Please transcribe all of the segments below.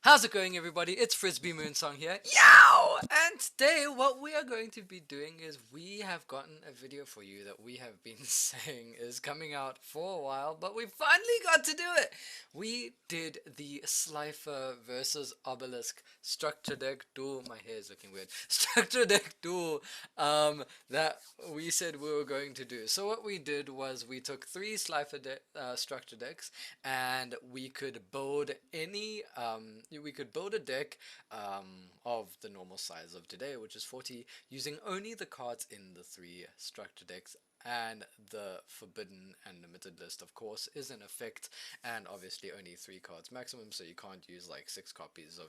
How's it going, everybody? It's Frisby Moonsong here. Yow! And today, what we are going to be doing is we have gotten a video for you that we have been saying is coming out for a while, but we finally got to do it. We did the Slifer versus Obelisk structure deck duel. My hair is looking weird. Structure deck duel that we said we were going to do. So what we did was we took three Slifer structure decks, and we could build we could build a deck of the normal size of today, which is 40, using only the cards in the three structure decks, and the forbidden and limited list, of course, is in effect, and obviously only 3 cards maximum, so you can't use like 6 copies of,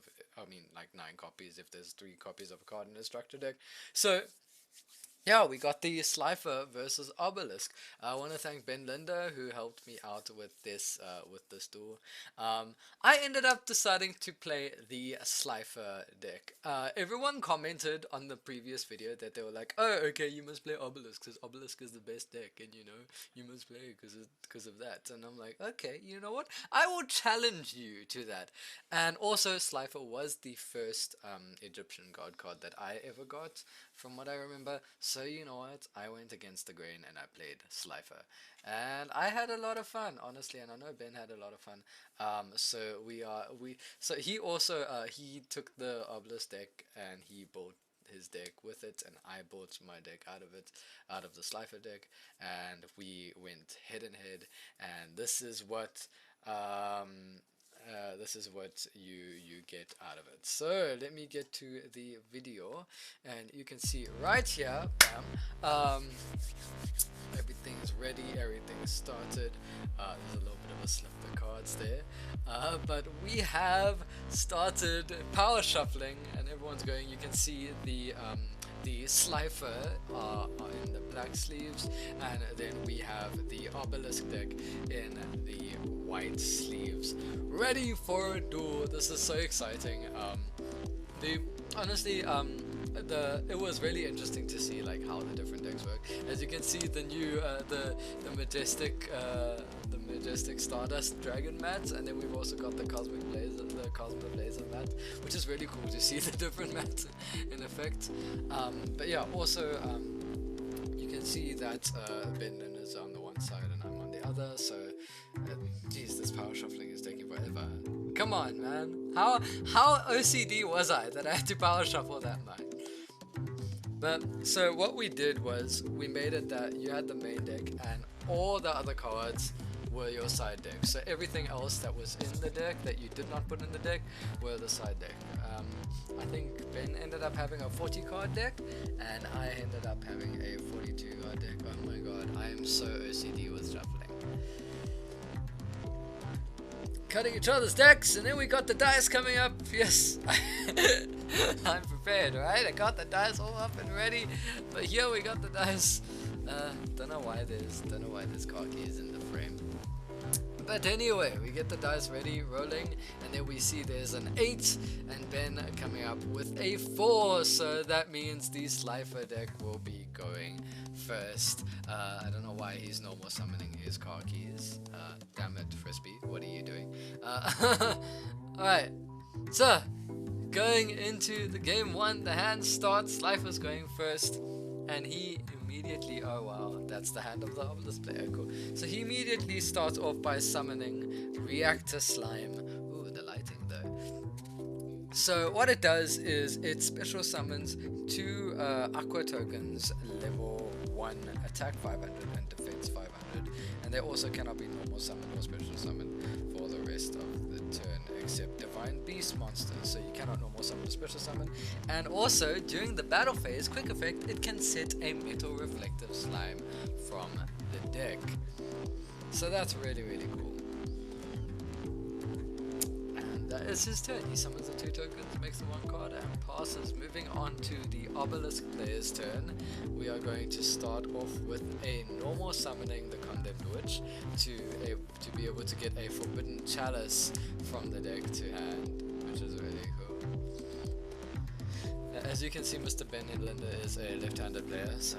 like 9 copies if there's 3 copies of a card in a structure deck. So yeah, we got the Slifer versus Obelisk. I want to thank Ben Linder who helped me out with this duel. I ended up deciding to play the Slifer deck. Everyone commented on the previous video that they were like, "Oh, okay, you must play Obelisk because Obelisk is the best deck, and you must play it because of that." And I'm like, "Okay, you know what? I will challenge you to that." And also, Slifer was the first Egyptian god card that I ever got, from what I remember. So you know what? I went against the grain and I played Slifer, and I had a lot of fun, honestly. And I know Ben had a lot of fun. So he also he took the Obelisk deck and he built his deck with it, and I bought my deck out of the Slifer deck, and we went head and head. And this is what you get out of it. So let me get to the video, and you can see right here, bam, everything's ready, everything's started. There's a little bit of a slip of the cards there, but we have started power shuffling, and everyone's going. You can see the Slifer are in the black sleeves, and then we have the Obelisk deck in the white sleeves, ready for a duel. This is so exciting. Honestly, it was really interesting to see like how the different decks work. As you can see, the new the majestic Stardust Dragon mat, and then we've also got the Cosmic Blazer mat, which is really cool to see the different mats in effect. But yeah, also you can see that Ben is on the one side and I'm on the other. So, geez, this power shuffling is taking forever. Come on, man. How OCD was I that I had to power shuffle that much? But so what we did was we made it that you had the main deck and all the other cards were your side deck. So everything else that was in the deck that you did not put in the deck were the side deck. I think Ben ended up having a 40-card deck, and I ended up having a 42-card deck. Oh my god, I am so OCD with shuffling. Cutting each other's decks, and then we got the dice coming up. Yes, I'm prepared, right? I got the dice all up and ready, but here we got the dice. Don't know why there's car keys in the frame. But anyway, we get the dice ready, rolling, and then we see there's an 8, and Ben coming up with a 4, so that means the Slifer deck will be going first. I don't know why he's normal summoning his car keys. Damn it, Frisby, what are you doing? Alright, so, going into the game 1, the hand starts, Slifer's going first, and he immediately, oh wow, that's the hand of the Obelisk player, cool. So he immediately starts off by summoning Reactor Slime. Ooh, the lighting though. So what it does is it special summons 2 Aqua tokens, level 1 attack 500 and defense 500, and they also cannot be normal summoned or special summoned for the rest of the turn, except Divine Beast monsters, so you cannot normal summon or special summon. And also, during the battle phase, quick effect, it can set a metal reflective slime from the deck. So that's really, really cool. And that is his turn. He summons the 2 tokens, makes the 1 card, and passes. Moving on to the Obelisk player's turn, we are going to start off with a normal summoning the Condemned Witch to be able to get a Forbidden Chalice from the deck to hand, which is really cool. As you can see, Mr. Ben Linder is a left-handed player, so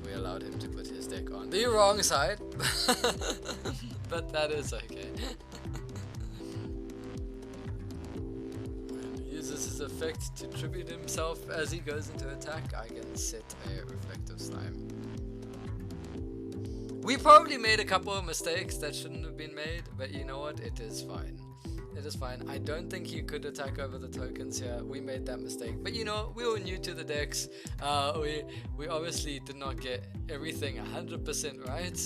we allowed him to put his deck on the wrong side, but that is okay. the effect to tribute himself as he goes into attack, I can set a reflective slime. We probably made a couple of mistakes that shouldn't have been made, but you know what, it is fine. It is fine. I don't think he could attack over the tokens here. We made that mistake, but you know, we were new to the decks. We obviously did not get everything 100% right,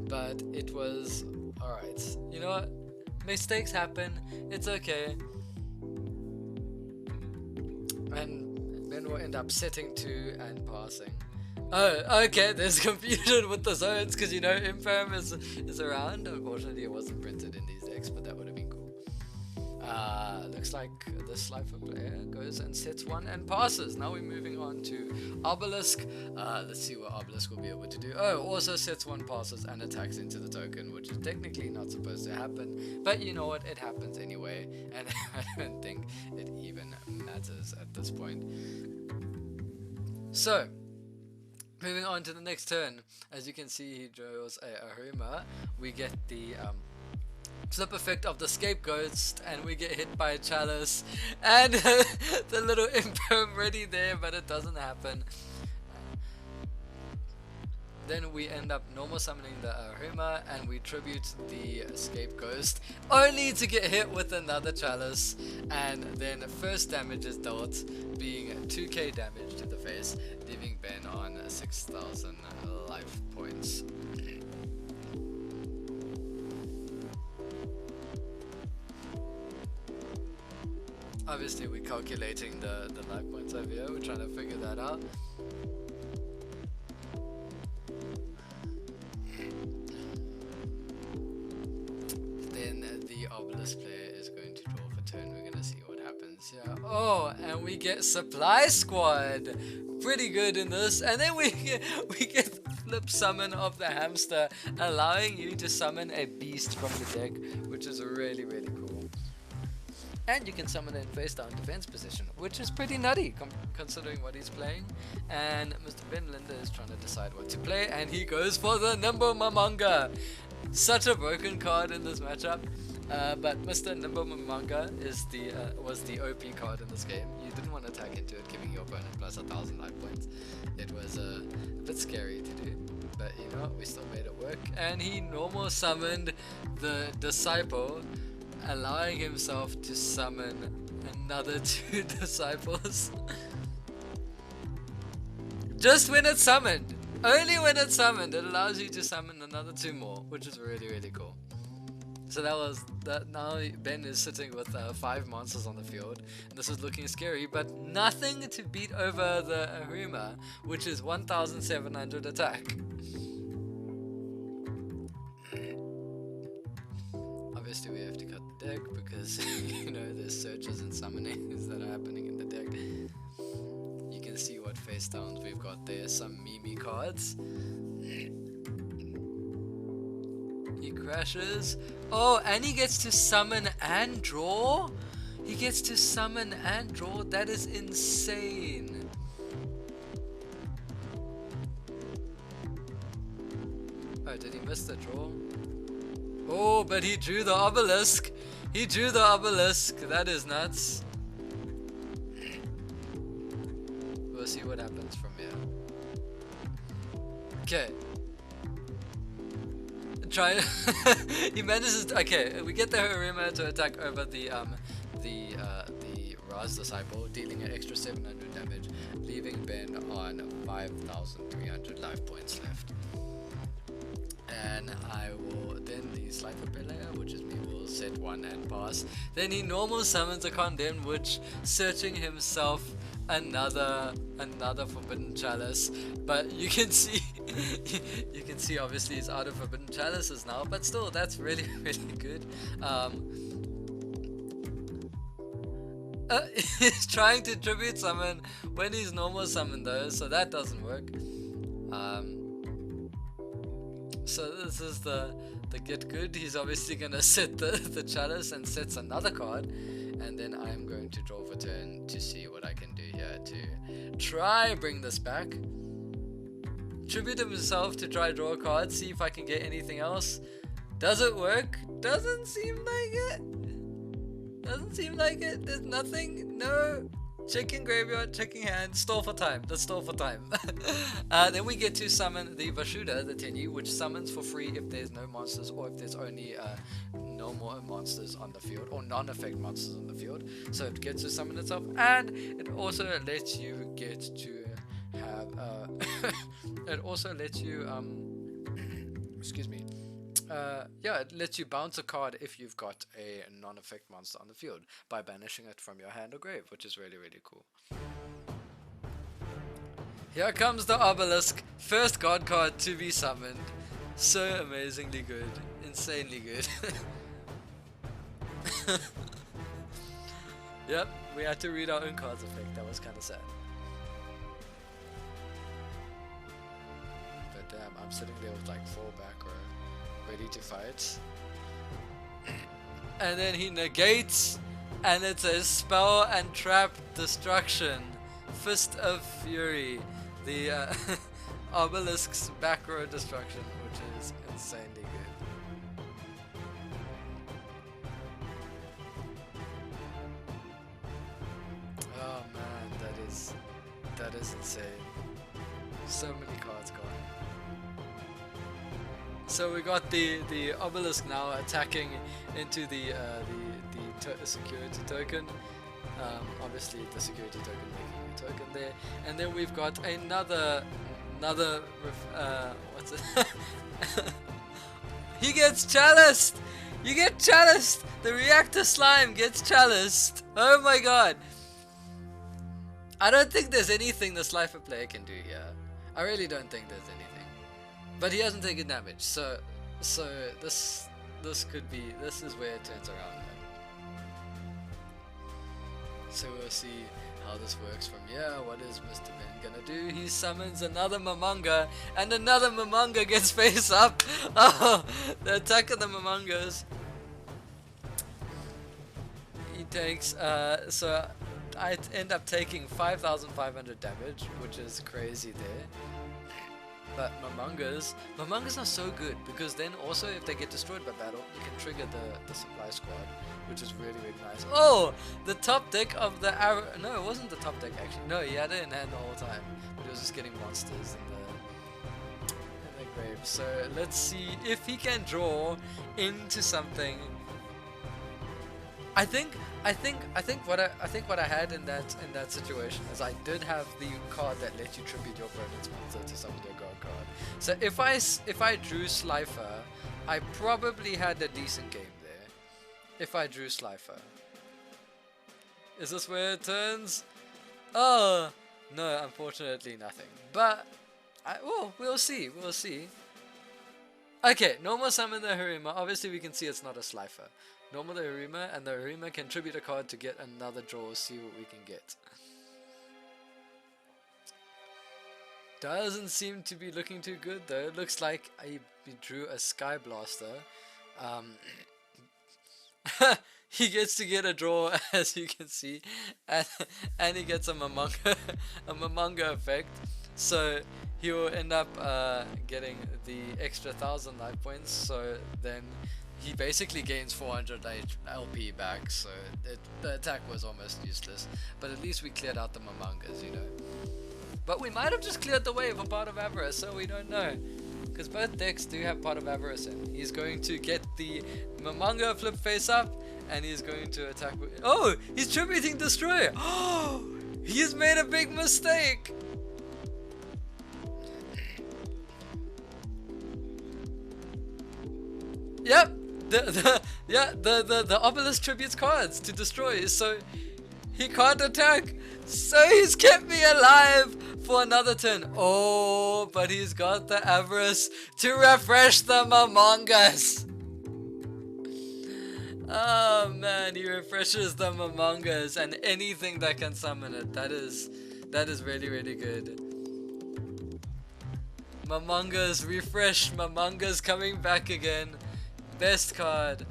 but it was alright. You know what, mistakes happen, it's okay. And then we'll end up setting 2 and passing. Oh, okay, there's confusion with the zones, because you know Infirm is around. Unfortunately it wasn't printed in these decks, but that would have been cool. Looks like the Slifer player goes and sets 1 and passes. Now we're moving on to Obelisk. Let's see what Obelisk will be able to do. Oh, also sets 1, passes, and attacks into the token, which is technically not supposed to happen. But you know what, it happens anyway, and I don't think it even matters at this point. So, moving on to the next turn. As you can see, he draws a Haruma. We get the flip effect of the Scapegoat, and we get hit by a Chalice, and the little Imperm ready there, but it doesn't happen. Then we end up normal summoning the Haruma, and we tribute the Scapegoat, only to get hit with another Chalice, and then first damage is dealt, being 2k damage to the face, leaving Ben on 6,000 life points. Obviously we're calculating the life points over here, we're trying to figure that out. Then the Obelisk player is going to draw for turn, we're going to see what happens here. Oh, and we get Supply Squad! Pretty good in this, and then we get flip summon of the hamster, allowing you to summon a beast from the deck, which is really, really cool. And you can summon it in face down defense position, which is pretty nutty considering what he's playing. And Mr. Ben Linder is trying to decide what to play, and he goes for the Nimbo Mamanga. Such a broken card in this matchup, but Mr. Nimbo Mamanga is was the OP card in this game. You didn't want to attack into it, giving your opponent plus 1,000 life points. It was a bit scary to do, but you know what, we still made it work. And he normal summoned the Disciple, allowing himself to summon another 2 disciples. Just when it's summoned, only when it's summoned, it allows you to summon another 2 more, which is really, really cool. So that was that. Now Ben is sitting with 5 monsters on the field, and this is looking scary, but nothing to beat over the Haruma, which is 1,700 attack. Obviously we have to cut the deck because you know there's searches and summonings that are happening in the deck. You can see what face downs we've got there, some Mimi cards. He crashes. Oh, and he gets to summon and draw? He gets to summon and draw? That is insane. Oh, did he miss the draw? Oh, but he drew the Obelisk. He drew the Obelisk. That is nuts. We'll see what happens from here. Okay. Try. He manages to, okay, we get the Haruma to attack over the Raz Disciple, dealing an extra 700 damage, leaving Ben on 5,300 life points left. And I will then the Slifer player, which is me, will set 1 and pass. Then he normal summons a Condemned Witch, searching himself another Forbidden Chalice. But you can see you can see obviously he's out of Forbidden Chalices now, but still that's really, really good. He's trying to tribute summon when he's normal summon though, so that doesn't work. So this is the get good. He's obviously gonna set the Chalice and sets another card, and then I'm going to draw for turn to see what I can do here to try bring this back. Tribute himself to try draw a card, see if I can get anything else. Does it work? Doesn't seem like it. Doesn't seem like it. There's nothing. No. Chicken graveyard, chicken hand, stall for time. Let's stall for time. Then we get to summon the Vashuda, the Tenyi, which summons for free if there's no monsters or if there's only normal monsters on the field or non-effect monsters on the field. So it gets to summon itself, and it also lets you get to have. It also lets you excuse me. Yeah, it lets you bounce a card if you've got a non-effect monster on the field by banishing it from your hand or grave, which is really, really cool. Here comes the Obelisk, first god card to be summoned. So amazingly good, insanely good. Yep, we had to read our own cards effect, that was kind of sad. But damn, I'm sitting there with like 4 back row, ready to fight. And then he negates, and it's a spell and trap destruction. Fist of Fury, the Obelisk's back row destruction, which is insanely good. Oh man, that is insane. So many cards gone. So we got the Obelisk now attacking into the security token. Obviously the security token making a token there, and then we've got another what's it? He gets chaliced. You get chaliced. The reactor slime gets chaliced. Oh my god. I don't think there's anything the Slifer player can do here. I really don't think there's anything. But he hasn't taken damage, so this could be, this is where it turns around. So we'll see how this works from here. What is Mr. Ben gonna do? He summons another Momonga, and another Momonga gets face up. Oh, the attack of the Momongas. He takes, so I end up taking 5,500 damage, which is crazy there. But Momongas are so good, because then also if they get destroyed by battle, you can trigger the supply squad, which is really, really nice. Oh! The top deck of the arrow. No, it wasn't the top deck actually. No, he had it in hand the whole time. But he was just getting monsters in the grave. So let's see if he can draw into something. I think what I had in that situation is I did have the card that let you tribute your opponent's monster to summon your god card. So if I drew Slifer, I probably had a decent game there. If I drew Slifer. Is this where it turns? Oh no, unfortunately nothing. But we'll see. We'll see. Okay, normal summon the Harima. Obviously we can see it's not a Slifer. Normal the Harima, and the Harima can tribute a card to get another draw, see what we can get. Doesn't seem to be looking too good though. It looks like I drew a Sky Blaster. He gets to get a draw, as you can see, and he gets a Momonga effect. So he will end up getting the extra 1,000 life points. So then he basically gains 400 LP back. So the attack was almost useless. But at least we cleared out the Momongas, you know. But we might have just cleared the way for Part of Avarice, so we don't know. Because both decks do have Part of Avarice in. He's going to get the Momonga flip face up, and he's going to attack with... Oh! He's tributing Destroy! Oh! He's made a big mistake! Yep! The Obelisk tributes cards to destroy, so he can't attack. So he's kept me alive for another turn. Oh, but he's got the Avarice to refresh the Momongas. Oh man, he refreshes the Momongas and anything that can summon it. That is really, really good. Momongas refresh. Momongas coming back again. Best card.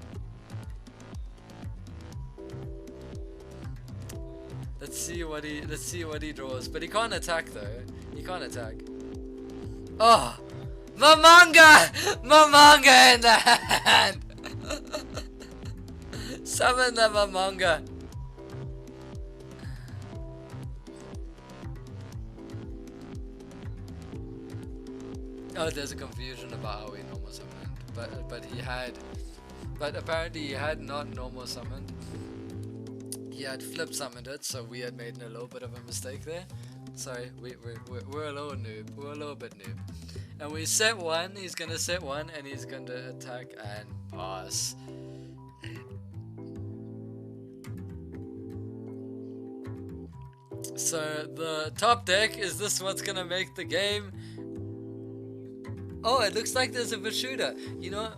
Let's see what he draws. But he can't attack though. He can't attack. Oh! Momonga! Momonga in the hand! Summon the manga. Oh, there's a confusion about how he normal summoned, but apparently he had not normal summoned. He had flip summoned it, so we had made a little bit of a mistake there. Sorry, we're a little noob. We're a little bit noob. And we set one. He's gonna set one, and he's gonna attack and pass. So the top deck, is this what's gonna make the game? Oh, it looks like there's a Vishuda. You know.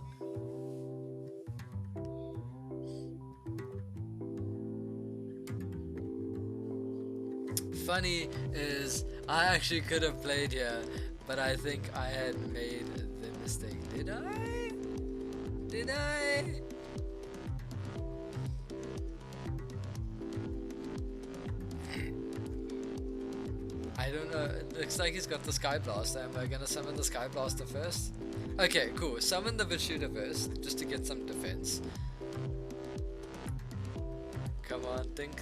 Funny is, I actually could have played here, but I think I had made the mistake. Did I? Did I? I don't know. It looks like he's got the Sky Blaster. Am I gonna summon the Sky Blaster first? Okay, cool. Summon the Vishuda first, just to get some defense. Come on, think.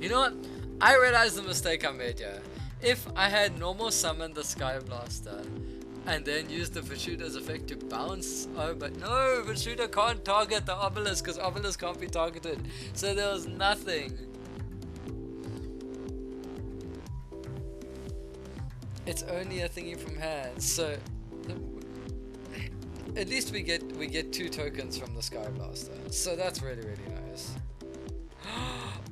You know what? I realized the mistake I made here. If I had normal summoned the Sky Blaster and then used the Vishuda's effect to bounce, oh, but no, Vishuda can't target the Obelisk because Obelisk can't be targeted. So there was nothing. It's only a thingy from hand, so at least we get 2 tokens from the Sky Blaster, so that's really nice.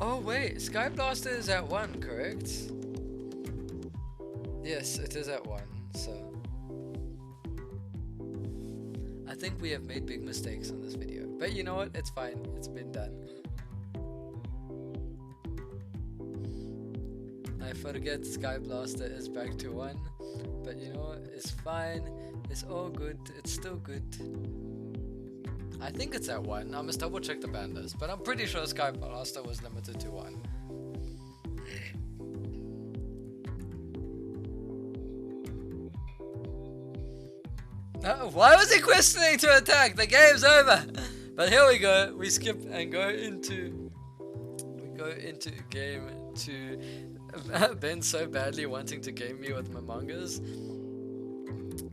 Oh wait, Sky Blaster is at 1, correct? Yes, it is at 1, so I think we have made big mistakes on this video, but you know what, it's fine, it's been done. I forget Sky Blaster is back to 1, but you know what, it's fine, it's all good, it's still good. I think it's at 1, I must double check the ban list, but I'm pretty sure Sky Blaster was limited to 1. Why was he questioning to attack? The game's over! But here we go, we skip and go into game 2. Ben's so badly wanting to game me with my mangas,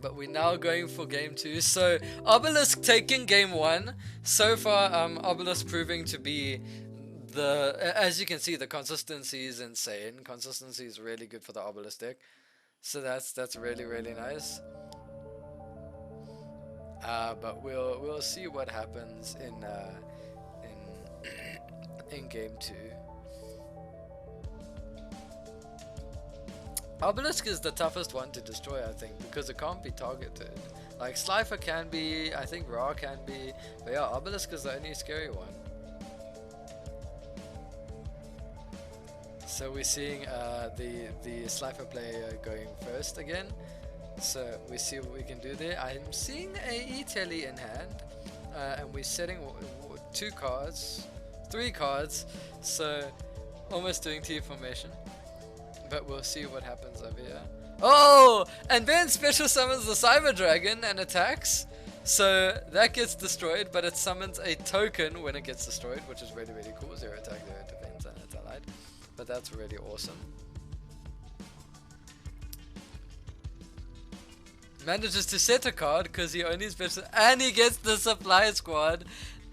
but we're now going for game 2. So Obelisk taking game 1. So far, Obelisk proving to be as you can see, the consistency is insane. Consistency is really good for the Obelisk deck, so that's really nice. But we'll see what happens in game 2. Obelisk is the toughest one to destroy, I think, because it can't be targeted. Like Slifer can be, I think Ra can be, but yeah, Obelisk is the only scary one. So we're seeing the Slifer player going first again. So we see what we can do there. I'm seeing a E-Telly in hand, and we're setting 3 cards, so almost doing T formation. But we'll see what happens over here. Oh! And then special summons the Cyber Dragon and attacks. So that gets destroyed, but it summons a token when it gets destroyed, which is really cool. 0 attack, 0 defense, and it's allied. But that's really awesome. Manages to set a card because he only special, and he gets the supply squad.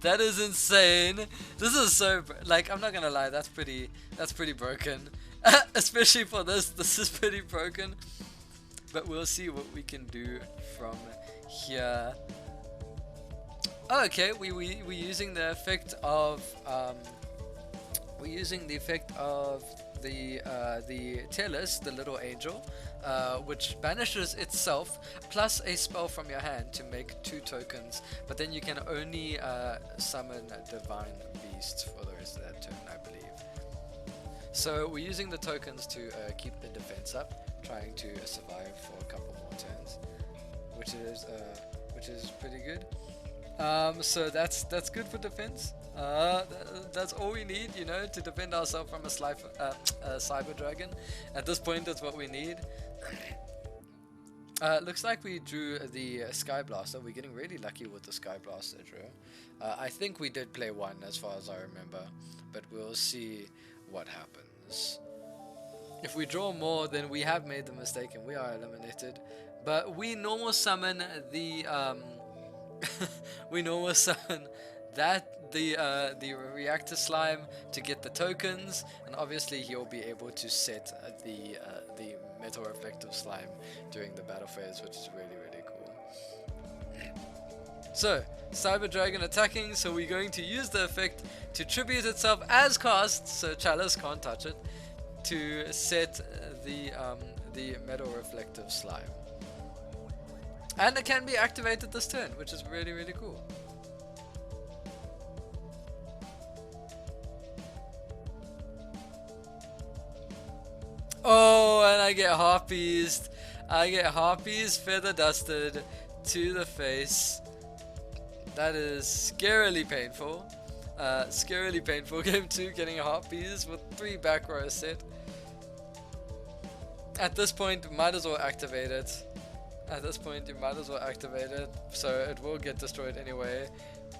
That is insane. This is so, like, I'm not gonna lie, that's pretty broken. Especially for this is pretty broken. But we'll see what we can do from here. Oh, okay, we're using the effect of the Tellus, the little angel, which banishes itself plus a spell from your hand to make 2 tokens, but then you can only summon Divine Beasts for the rest of that turn, I believe. So we're using the tokens to keep the defense up, trying to survive for a couple more turns, which is pretty good. So that's good for defense. That's all we need, you know, to defend ourselves from a Cyber Dragon. At this point, that's what we need. Looks like we drew the Sky Blaster. We're getting really lucky with the Sky Blaster draw. I think we did play one as far as I remember, but we'll see what happens. If we draw more, then we have made the mistake and we are eliminated. But we normal summon the we normal summon the reactor slime to get the tokens, and obviously he'll be able to set the metal reflective slime during the battle phase, which is really cool. So Cyber Dragon attacking, so we're going to use the effect to tribute itself as cast, so Chalice can't touch it, to set the metal reflective slime. And it can be activated this turn, which is really cool. Oh, and I get harpies. I get harpies feather dusted to the face. That is scarily painful. Scarily painful. Game 2 getting harpies with 3 back row set. At this point, might as well activate it. At this point, you might as well activate it, so it will get destroyed anyway.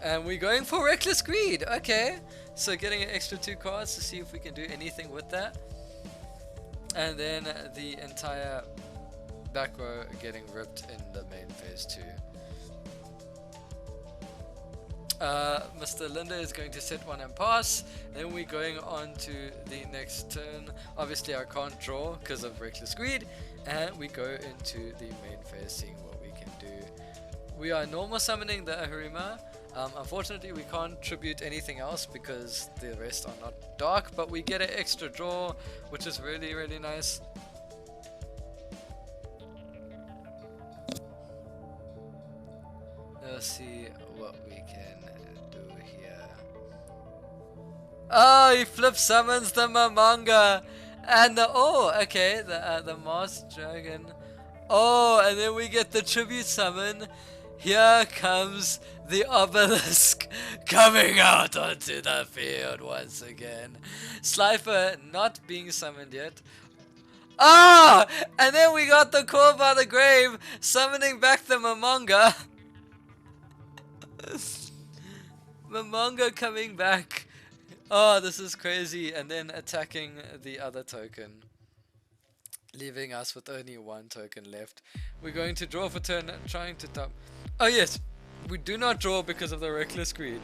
And we're going for Reckless Greed. Okay, so getting an extra 2 cards to see if we can do anything with that. And then the entire back row getting ripped in the main phase 2. Mr. Linda is going to set one and pass. Then we're going on to the next turn. Obviously I can't draw because of Reckless Greed. And we go into the main phase, seeing what we can do. We are normal summoning the Ahurima. Unfortunately we can't tribute anything else because the rest are not dark, but we get an extra draw, which is really nice. Let's see what we can do here. Oh, he flip summons the Mamanga and the the Masked Dragon. Oh, and then we get the tribute summon. Here comes the Obelisk coming out onto the field once again. Slifer not being summoned yet. Ah! And then we got the Call by the Grave summoning back the Mamanga. Mamanga coming back. Oh, this is crazy. And then attacking the other token, leaving us with only 1 token left. We're going to draw for turn, trying to top. Oh yes, we do not draw because of the Reckless Greed.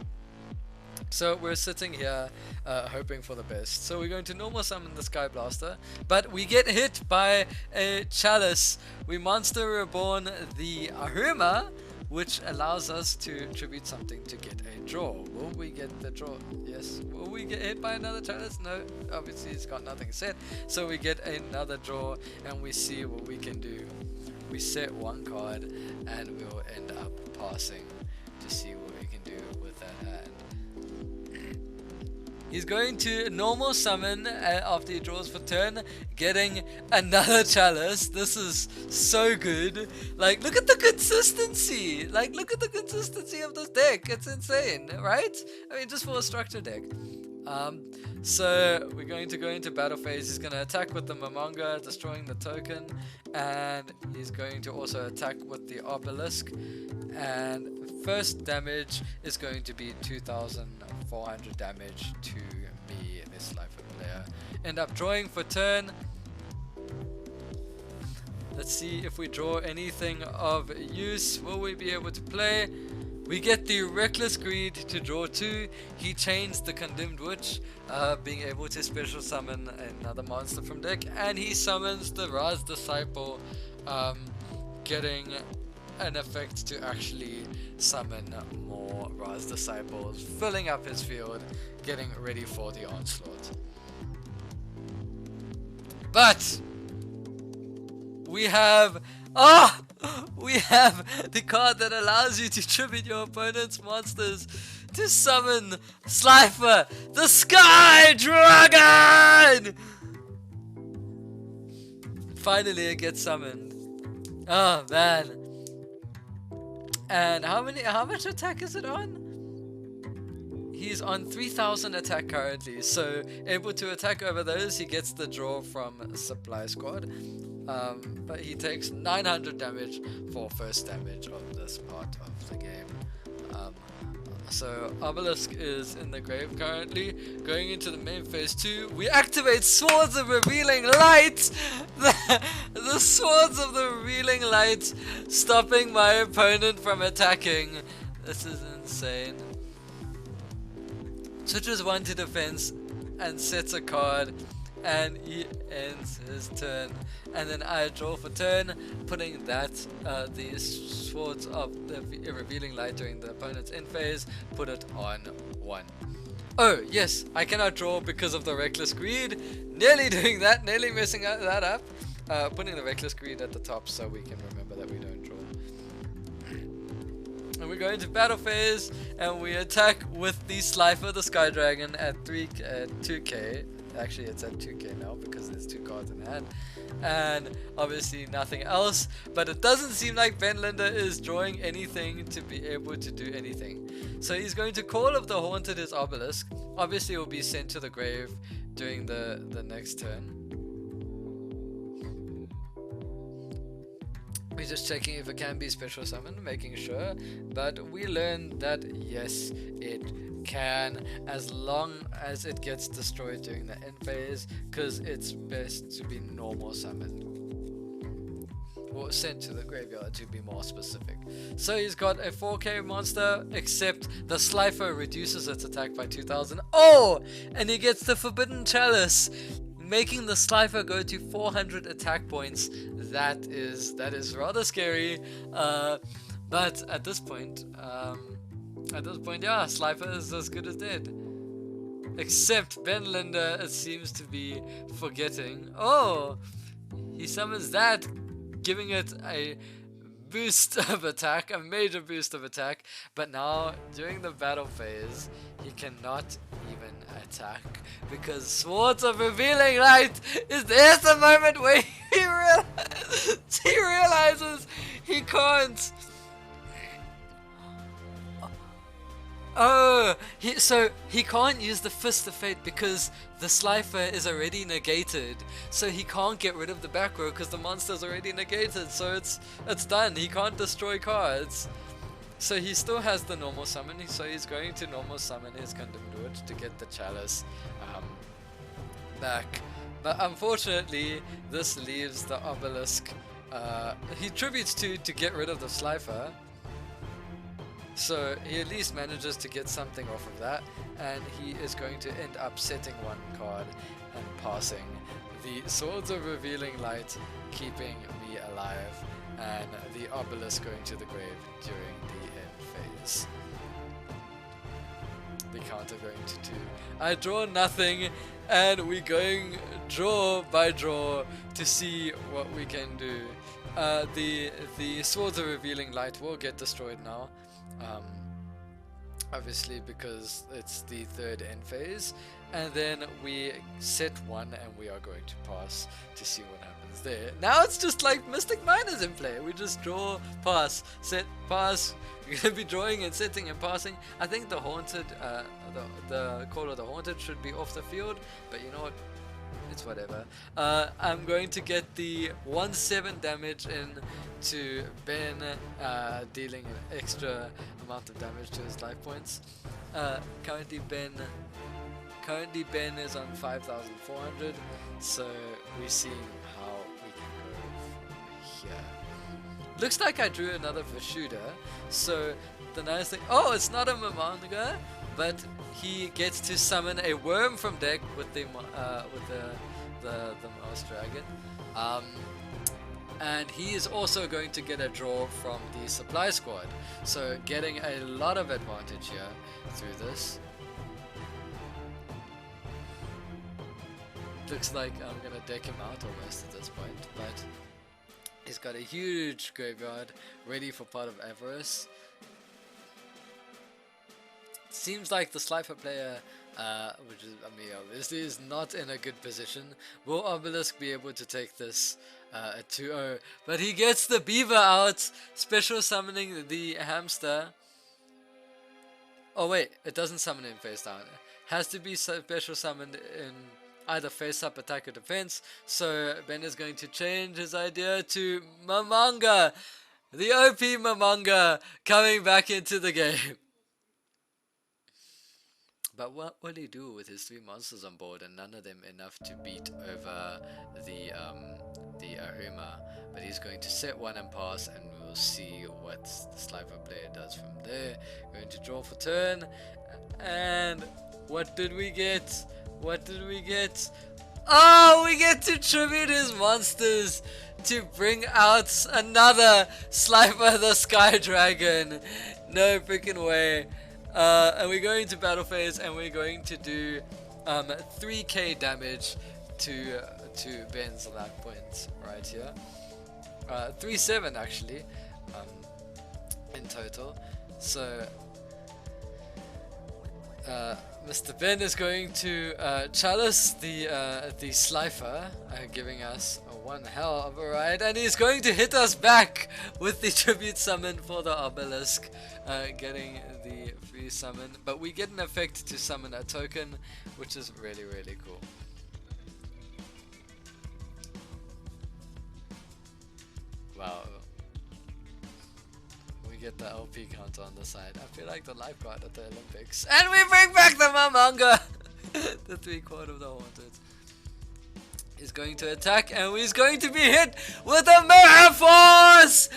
So we're sitting here hoping for the best. So we're going to normal summon the Sky Blaster, but we get hit by a Chalice. We Monster Reborn the Ahurima, which allows us to tribute something to get a draw. Will we get the draw? Yes. Will we get hit by another Chalice? No. Obviously it's got nothing set. So we get another draw and we see what we can do. We set 1 card and we'll end up passing to see what we can do with that hand. He's going to normal summon after he draws for turn, getting another Chalice. This is so good. Like, look at the consistency. Like, look at the consistency of this deck. It's insane, right? I mean, just for a structure deck. So we're going to go into battle phase. He's going to attack with the Mamanga, destroying the token, and he's going to also attack with the Obelisk. And first damage is going to be 2,400 damage to me, this Slifer player. End up drawing for turn. Let's see if we draw anything of use. Will we be able to play? We get the Reckless Greed to draw 2. He changed the Condemned Witch, being able to special summon another monster from deck, and he summons the Raz Disciple, getting an effect to actually summon more Raz Disciples, filling up his field, getting ready for the onslaught. But we have the card that allows you to tribute your opponent's monsters to summon Slifer, the Sky Dragon! Finally it gets summoned. Oh man. And how much attack is it on? He's on 3,000 attack currently, so able to attack over those. He gets the draw from Supply Squad. But he takes 900 damage for first damage of this part of the game. So Obelisk is in the grave currently. Going into the main phase 2, we activate Swords of Revealing Light! The Swords of the Revealing Light stopping my opponent from attacking. This is insane. Switches 1 to defense and sets a card, and he ends his turn. And then I draw for turn, putting that the Swords of the Revealing Light during the opponent's end phase, put it on 1. Oh yes, I cannot draw because of the Reckless Greed. Nearly doing that, nearly messing that up. Putting the Reckless Greed at the top so we can remember that we don't draw. And we go into battle phase, and we attack with the Slifer, the Sky Dragon, at 2k. Actually, it's at 2k now because there's 2 cards in hand. And obviously nothing else. But it doesn't seem like Benlinder is drawing anything to be able to do anything. So he's going to Call of the Haunted his Obelisk. Obviously it will be sent to the grave during the next turn. We're just checking if it can be special summoned, making sure. But we learned that yes, it can, as long as it gets destroyed during the end phase, because it's best to be normal summoned. Or sent to the graveyard, to be more specific. So he's got a 4k monster, except the Slifer reduces its attack by 2000. Oh! And he gets the Forbidden Chalice, making the Slifer go to 400 attack points. That is rather scary. But at this point, yeah, Slifer is as good as dead. Except Benlinder, it seems to be forgetting. Oh, he summons that, giving it a boost of attack, a major boost of attack. But now, during the battle phase, he cannot even attack because Swords of Revealing Light is there's the moment where he realizes he can't. Oh, so he can't use the Fist of Fate because the Slifer is already negated. So he can't get rid of the back row because the monster's already negated. So it's done. He can't destroy cards. So he still has the normal summon. So he's going to normal summon his Condemned Wood to get the Chalice back. But unfortunately, this leaves the Obelisk. He tributes to get rid of the Slifer. So he at least manages to get something off of that, and he is going to end up setting 1 card and passing the Swords of Revealing Light, keeping me alive, and the Obelisk going to the grave during the end phase. The counter going to 2. I draw nothing, and we're going draw by draw to see what we can do. The Swords of Revealing Light will get destroyed now. Obviously because it's the 3rd end phase, and then we set 1 and we are going to pass to see what happens there. Now it's just like Mystic Mine is in play. We just draw, pass, set, pass. We're going to be drawing and setting and passing. I think the Haunted, the Call of the Haunted should be off the field, but you know what? It's whatever. I'm going to get the 1/7 damage in to Ben, dealing an extra amount of damage to his life points. Currently Ben is on 5,400, so we're seeing how we can go from here. Looks like I drew another Vishuda, so the nice thing, oh, it's not a Mamanga, but he gets to summon a worm from deck with the Mouse Dragon. And he is also going to get a draw from the supply squad, so getting a lot of advantage here through this. Looks like I'm gonna deck him out almost at this point, but he's got a huge graveyard ready for part of Avarice. Seems like the Slifer player, which is obviously is not in a good position. Will Obelisk be able to take this at 2-0? But he gets the beaver out, special summoning the hamster. Oh wait, it doesn't summon him face down. It has to be special summoned in either face up, attack, or defense. So Ben is going to change his idea to Mamanga, the OP Mamanga coming back into the game. But what will he do with his 3 monsters on board and none of them enough to beat over the Ahuma? But he's going to set one and pass, and we'll see what the Slifer player does from there. Going to draw for turn, and what did we get? What did we get? Oh, we get to tribute his monsters to bring out another Slifer the Sky Dragon. No freaking way. And we're going to battle phase, and we're going to do 3k damage to Ben's life points right here. 3-7 actually in total. So Mr. Ben is going to chalice the Slifer, giving us one hell of a ride, and he's going to hit us back with the tribute summon for the Obelisk, getting the free summon. But we get an effect to summon a token, which is really, really cool. Wow. We get the LP counter on the side. I feel like the lifeguard at the Olympics. And we bring back the Mamanga! The 3/4 of the Haunted. He's going to attack, and he's going to be hit with a Mirror Force!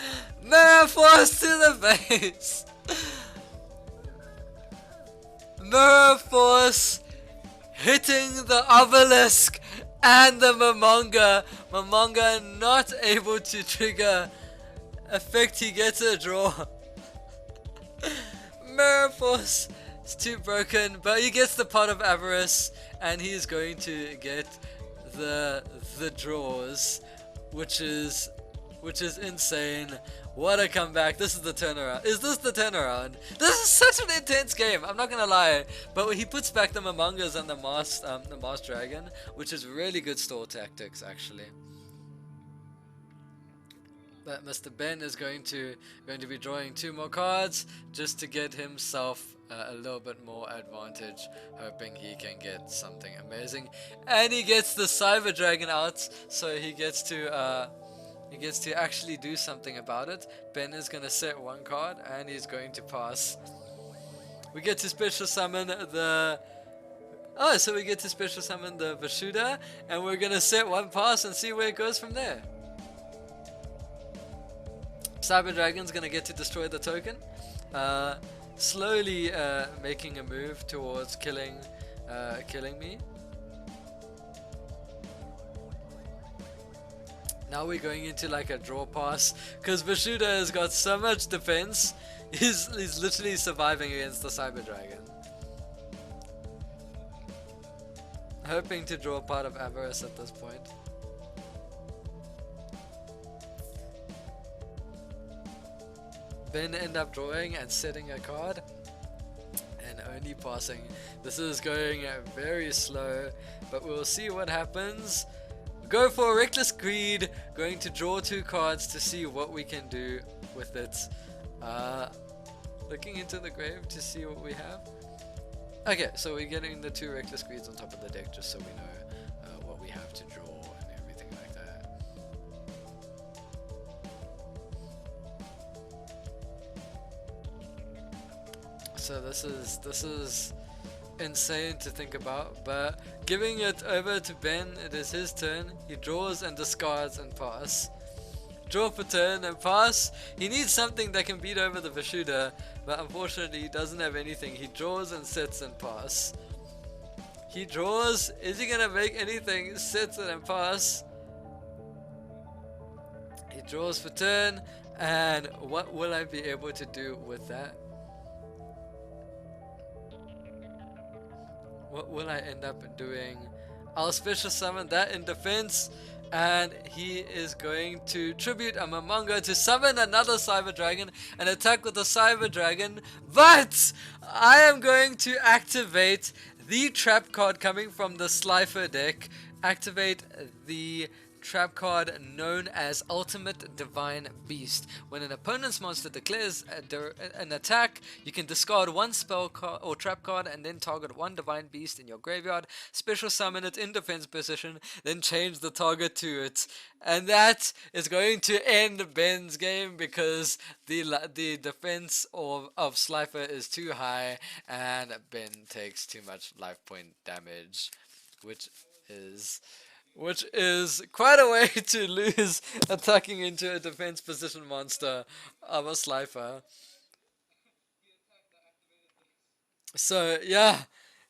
Mirror Force to the face! Mirror Force hitting the Obelisk and the Mamanga. Mamanga not able to trigger effect, he gets a draw. Mirror Force is too broken, but he gets the Pot of Avarice, and he's going to get the draws, which is insane. What a comeback. This is the turnaround. Is this the turnaround? This is such an intense game, I'm not gonna lie. But he puts back the Mamangas and the Masked Dragon, which is really good stall tactics actually. But Mr. Ben is going to be drawing 2 more cards just to get himself a little bit more advantage, hoping he can get something amazing. And he gets the Cyber Dragon out, so he gets to actually do something about it. Ben is gonna set 1 card, and he's going to pass. We get to special summon the we get to special summon the Vashuda, and we're gonna set 1 pass and see where it goes from there. Cyber Dragon's gonna get to destroy the token, slowly making a move towards killing me. Now we're going into like a draw pass, because Vashuda has got so much defense. He's literally surviving against the Cyber Dragon. Hoping to draw Pot of Avarice at this point. Ben end up drawing and setting a card, and only passing. This is going very slow, but we'll see what happens. Go for Reckless Greed, going to draw 2 cards to see what we can do with it. Looking into the grave to see what we have. Okay, so we're getting the 2 Reckless Greeds on top of the deck just so we know what we have to draw and everything like that. So this is insane to think about, but giving it over to Ben, it is his turn. He draws and discards and pass. Draw for turn and pass. He needs something that can beat over the Vashuda, but unfortunately he doesn't have anything. He draws and sets and pass. He draws. Is he gonna make anything? Sets it and pass. He draws for turn, and what will I be able to do with that? What will I end up doing? I'll special summon that in defense, and he is going to tribute a Mamanga to summon another Cyber Dragon and attack with the Cyber Dragon. But I am going to activate the trap card coming from the Slifer deck. Activate the trap card known as Ultimate Divine Beast. When an opponent's monster declares an attack, you can discard one spell card or trap card and then target one Divine Beast in your graveyard, special summon it in defense position, then change the target to it. And that is going to end Ben's game because the defense of Slifer is too high and Ben takes too much life point damage, which is quite a way to lose attacking into a defense position monster of a Slifer. So yeah,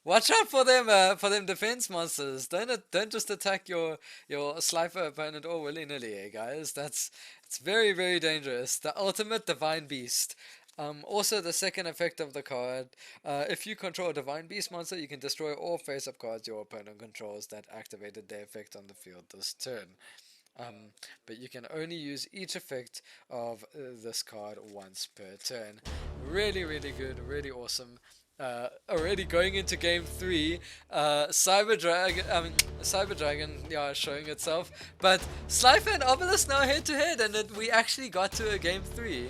watch out for them defense monsters. Don't just attack your Slifer opponent all willy nilly, guys. It's very dangerous. The ultimate divine beast. Also, the second effect of the card, if you control a Divine Beast monster, you can destroy all face-up cards your opponent controls that activated their effect on the field this turn. But you can only use each effect of this card once per turn. Really good, really awesome. Already going into game 3, Cyber Dragon, yeah, showing itself. But Slifer and Obelisk now head to head, and we actually got to a game 3.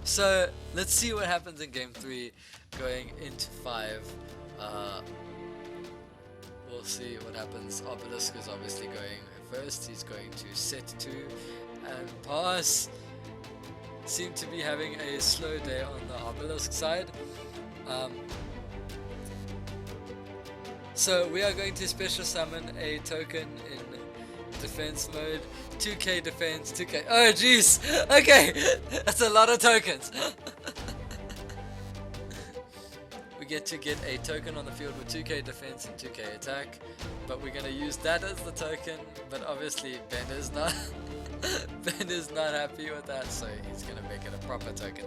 So let's see what happens in game 3 going into 5. We'll see what happens. Obelisk is obviously going first. He's going to set 2 and pass. Seem to be having a slow day on the Obelisk side. So we are going to special summon a token in defense mode. 2k defense, 2k. Oh jeez. Okay, that's a lot of tokens. We get to get a token on the field with 2k defense and 2k attack, but we're gonna use that as the token. But obviously Ben is not Ben is not happy with that, so he's gonna make it a proper token.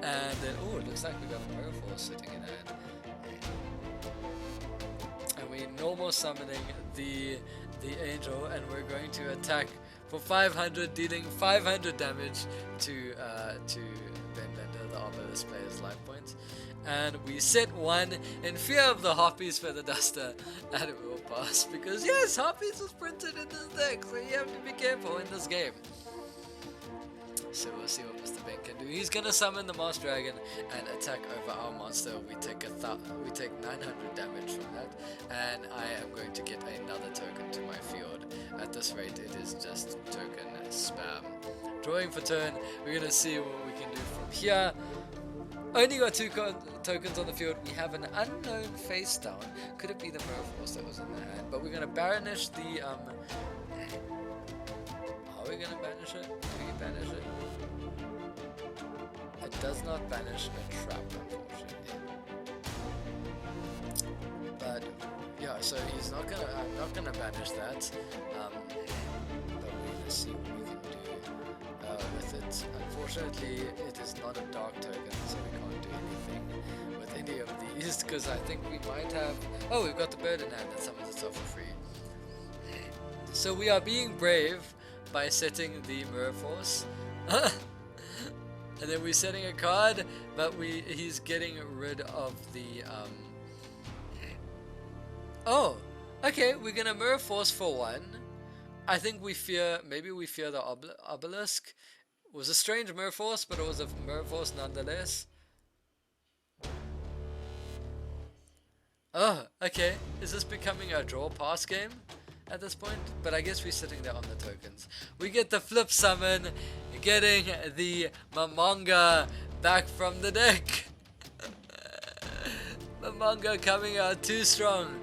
And then oh, it looks like we got a Mirror Force sitting in hand. And we normal summoning the angel, and we're going to attack for 500, dealing 500 damage to Ben Bender, the Obelisk player's life points. And we set 1 in fear of the Harpies Feather Duster, and it will pass because yes, Harpies was printed in this deck, so you have to be careful in this game. So we'll see what Mr. Ben can do. He's gonna summon the Mars Dragon and attack over our monster. We take 900 damage from that, and I am going to get another token to my field. At this rate, it is just token spam. Drawing for turn. We're gonna see what we can do from here. Only got 2 tokens on the field. We have an unknown face down. Could it be the Mirror Force that was in the hand? But we're gonna banish the Are we gonna banish it? Do we banish it? It does not banish a trap, unfortunately. But yeah, so he's not gonna. I'm not gonna banish that. But we're gonna see what we can do with it. Unfortunately, it is not a dark token, so we can't do anything with any of these. Because I think we might have. Oh, we've got the bird in hand that summons itself for free. So we are being brave by setting the Mirror Force. And then we're setting a card, but he's getting rid of the oh, okay, we're gonna Mirror Force for 1. I think maybe we fear the Obelisk. It was a strange Mirror Force, but it was a Mirror Force nonetheless. Oh, okay, is this becoming a draw pass game at this point? But I guess we're sitting there on the tokens. We get the flip summon, getting the Mamanga back from the deck. Mamanga coming out too strong.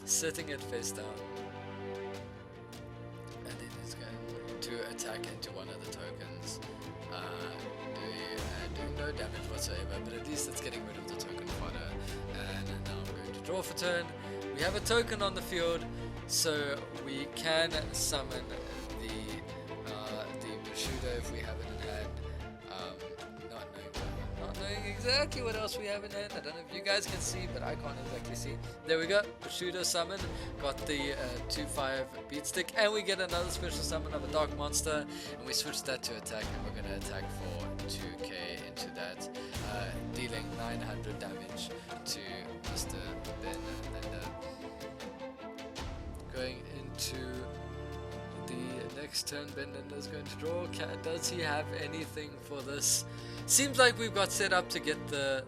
Setting it face down. And then he's going to attack into one of the tokens. Doing no damage whatsoever, but at least it's getting rid of the token fodder. And now I'm going to draw for turn. We have a token on the field, so we can summon the Bushido if we have it in hand. Not knowing exactly what else we have in hand. I don't know if you guys can see, but I can't exactly see. There we go. Bushido summon. Got the 2/5 beat stick, and we get another special summon of a dark monster, and we switch that to attack, and we're gonna attack for 2k into that, dealing 900 damage to Mr. Ben Lender. Going into the next turn, Ben is going to draw. Does he have anything for this? Seems like we've got set up to get the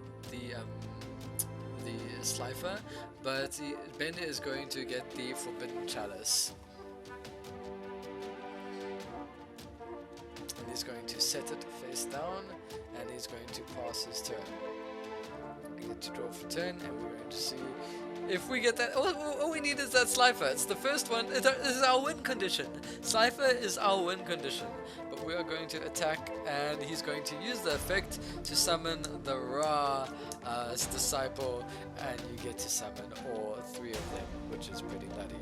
Slifer, but Ben is going to get the Forbidden Chalice. And he's going to set it face down, and he's going to pass his turn. We get to draw for turn, and we're going to see if we get that. All we need is that Slifer. It's the first one. This is our win condition. Slifer is our win condition. But we are going to attack, and he's going to use the effect to summon the Ra disciple, and you get to summon all 3 of them, which is pretty nutty.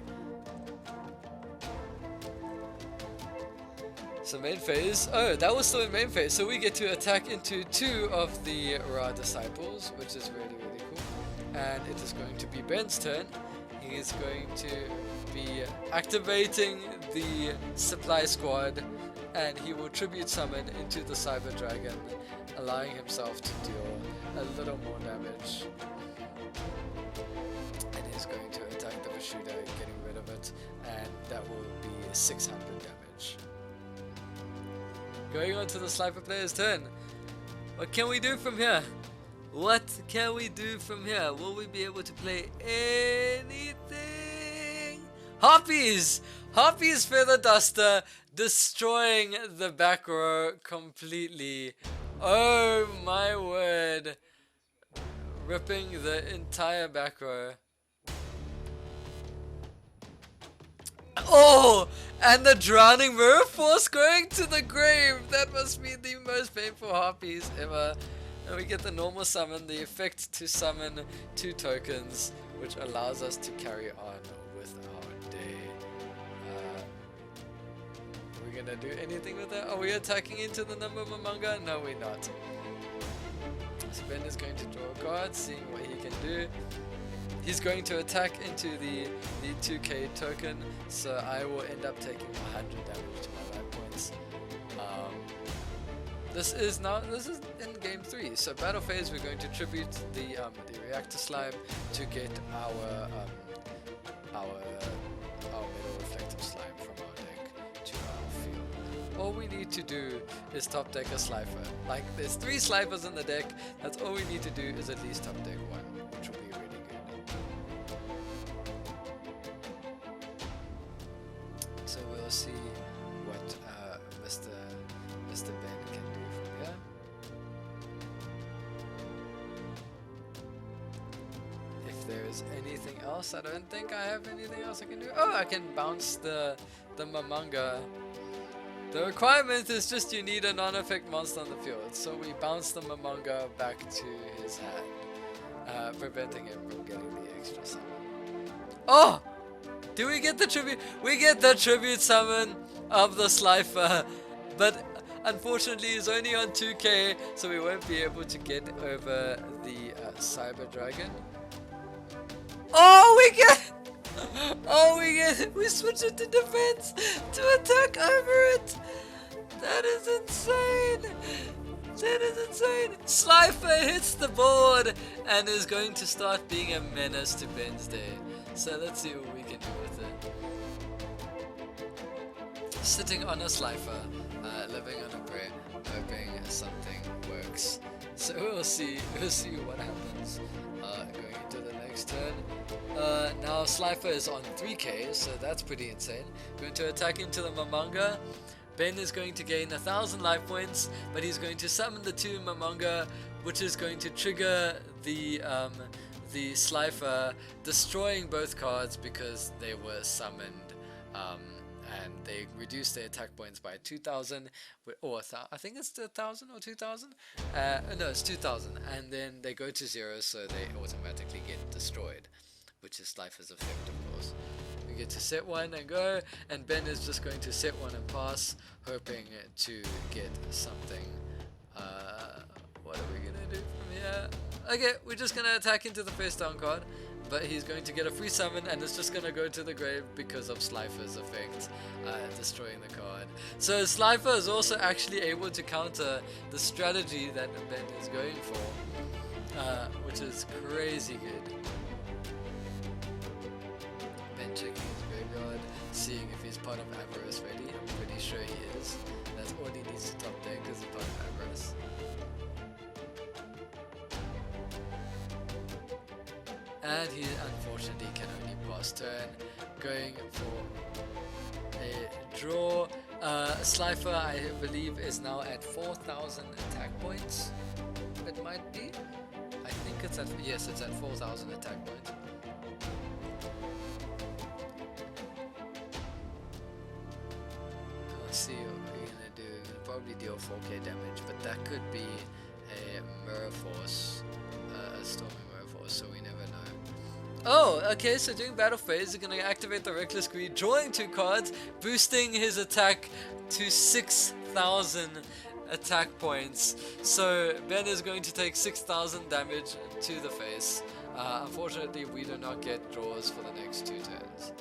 So main phase. Oh, that was still in main phase. So we get to attack into 2 of the Ra disciples, which is really cool. And it is going to be Ben's turn. He is going to be activating the supply squad, and he will tribute summon into the Cyber Dragon, allowing himself to deal a little more damage. And he's going to attack the Vishuda, getting rid of it, and that will be 600 damage. Going on to the Slifer player's turn. What can we do from here? What can we do from here? Will we be able to play anything? Harpies! Harpies Feather Duster, destroying the back row completely. Oh my word. Ripping the entire back row. Oh! And the Drowning Mirror Force going to the grave. That must be the most painful Harpies ever. And we get the normal summon, the effect to summon 2 tokens, which allows us to carry on with our day. Are we gonna do anything with that? Are we attacking into the number Mamanga? No, we're not. So Ben is going to draw a card, seeing what he can do. He's going to attack into the 2k token, so I will end up taking 100 damage to my life points. This is in game 3. So battle phase, we're going to tribute the reactor slime to get our metal reflective slime from our deck to our field. All we need to do is top deck a Slifer. Like, there's 3 Slifers in the deck. That's all we need to do is at least top deck 1, which will be really good. So we'll see what Mr. Ben can do from here. If there's anything else, I don't think I have anything else I can do. Oh, I can bounce the Mamanga. The requirement is just you need a non-effect monster on the field, so we bounce the Mamanga back to his hand, preventing him from getting the extra summon. Oh! Do we get the tribute? We get the tribute summon of the Slifer, but unfortunately it's only on 2k, so we won't be able to get over the Cyber Dragon. Oh, we switch it to defense to attack over it. That is insane. That is insane. Slifer hits the board and is going to start being a menace to Ben's day. So let's see what we can do with it. Sitting on a Slifer, living on a prayer, hoping something works. So we'll see what happens. Going into the next turn. Now Slifer is on 3k, so that's pretty insane. Going to attack into the Mamanga. Ben is going to gain 1000 life points, but he's going to summon the 2 Mamanga, which is going to trigger the Slifer, destroying both cards because they were summoned, and they reduce their attack points by 2000, or I think it's 1000 or 2000. No, it's 2000, and then they go to 0, so they automatically get destroyed, which is Slifer's effect, of course. We get to set 1 and go, and Ben is just going to set 1 and pass, hoping to get something. What are we gonna do from here? Okay, we're just gonna attack into the face down card, but he's going to get a free summon, and it's just gonna go to the grave because of Slifer's effect, destroying the card. So Slifer is also actually able to counter the strategy that Ben is going for, which is crazy good. Ben checking his graveyard. seeing if he's part of Avarice ready. I'm pretty sure he is. That's all he needs to top deck is a part of Avarice. And he unfortunately can only pass turn, going for a draw. Slifer, I believe, is now at 4,000 attack points. It might be. I think it's at, yes, it's at 4,000 attack points. Let's see what we're gonna do. We'll probably deal 4k damage, but that could be a Mirror Force, a Stormy Mirror Force, so we never know. Oh, okay, so during battle phase, he's gonna activate the Reckless Greed, drawing 2 cards, boosting his attack to 6,000 attack points. So Ben is going to take 6,000 damage to the face. Unfortunately, we do not get draws for the next 2 turns.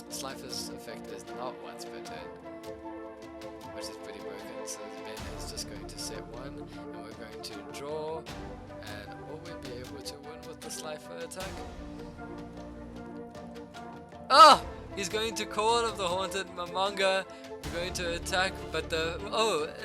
Slifer's effect is not once per turn, which is pretty broken. So Ben is just going to set 1, and we're going to draw, and will we be able to win with the Slifer attack? Oh! He's going to Call of the Haunted Mamanga. We're going to attack, but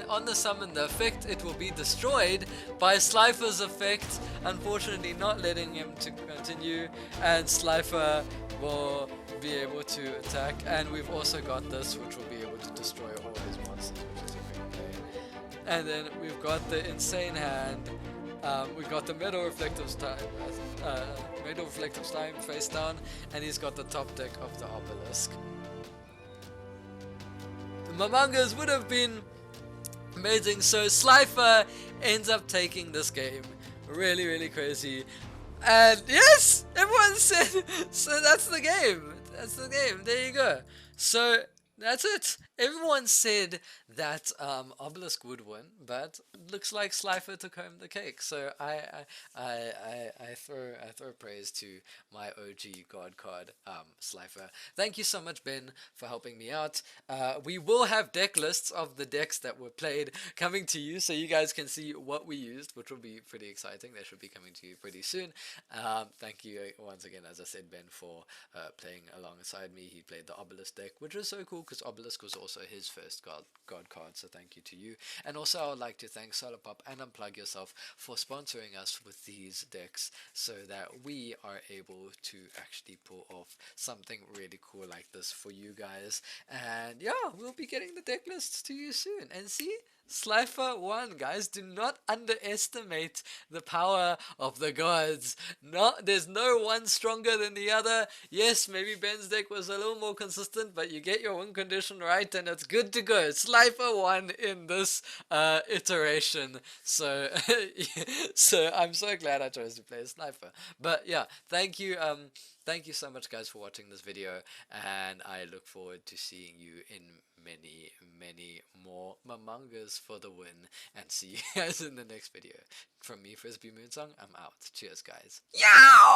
on the summon, the effect, it will be destroyed by Slifer's effect, unfortunately not letting him to continue, and Slifer will be able to attack. And we've also got this, which will be able to destroy all his monsters, which is a great play. And then we've got the Insane Hand. We've got the Metal Reflective Slime face down, and he's got the top deck of the Obelisk. The Mamangas would have been amazing, so Slifer ends up taking this game. Really, really crazy. And yes, everyone said, so that's the game. That's the game. There you go. So that's it. Everyone said that Obelisk would win, but looks like Slifer took home the cake. So I throw praise to my OG God card, Slifer. Thank you so much, Ben, for helping me out. We will have deck lists of the decks that were played coming to you, so you guys can see what we used, which will be pretty exciting. They should be coming to you pretty soon. Thank you once again, as I said, Ben, for playing alongside me. He played the Obelisk deck, which was so cool because Obelisk was also his first God card, so thank you to you. And also I would like to thank Solarpop and Unplug Yourself for sponsoring us with these decks so that we are able to actually pull off something really cool like this for you guys. And yeah, we'll be getting the deck lists to you soon. And see, Slifer won, guys. Do not underestimate the power of the gods. There's no one stronger than the other. Yes, maybe Ben's deck was a little more consistent, but you get your win condition right and it's good to go. Slifer won in this iteration. So, so I'm so glad I chose to play Slifer. But yeah, thank you. Thank you so much, guys, for watching this video, and I look forward to seeing you in many, many more Mamangas for the win, and see you guys in the next video. From me, Frisby Moonsong, I'm out. Cheers, guys. Yow!